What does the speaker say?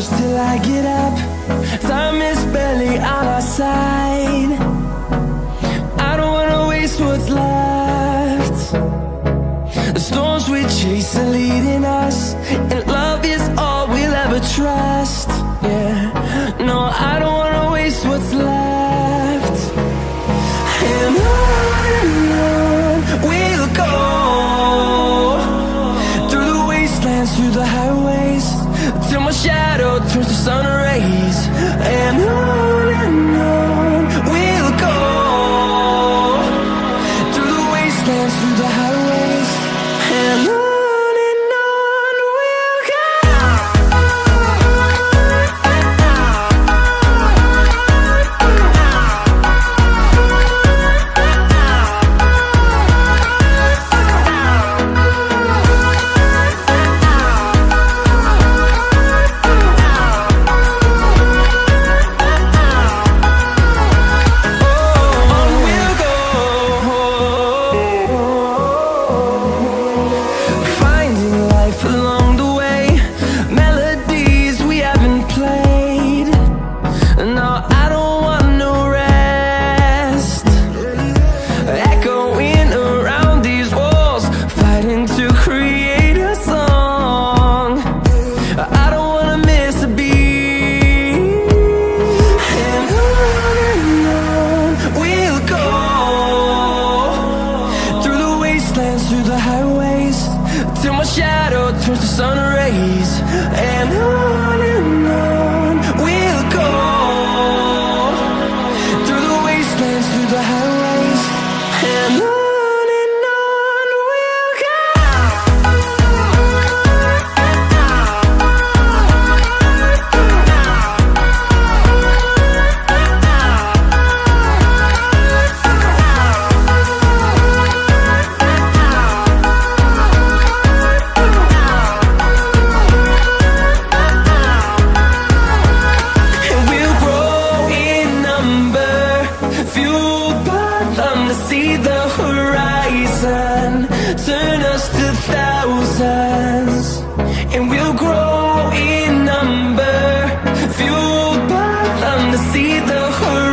close till I get up. Time is barely on our side. I don't wanna waste what's left. The storms we chase are leading us, and love is all we'll ever trust. Yeah, no, I don't wanna waste what's left. And on we'll go, through the wastelands, through the highways, till my shadow turns to sun rays. And on we'll go, through the wastelands, through the highways, and on we'll go. Through the highways, till my shadow turns to sun rays. And on we'll go, through the wastelands, through the highways, and on we'll go. See the horizon, turn us to thousands, and we'll grow in number, fueled by them to see the horizon.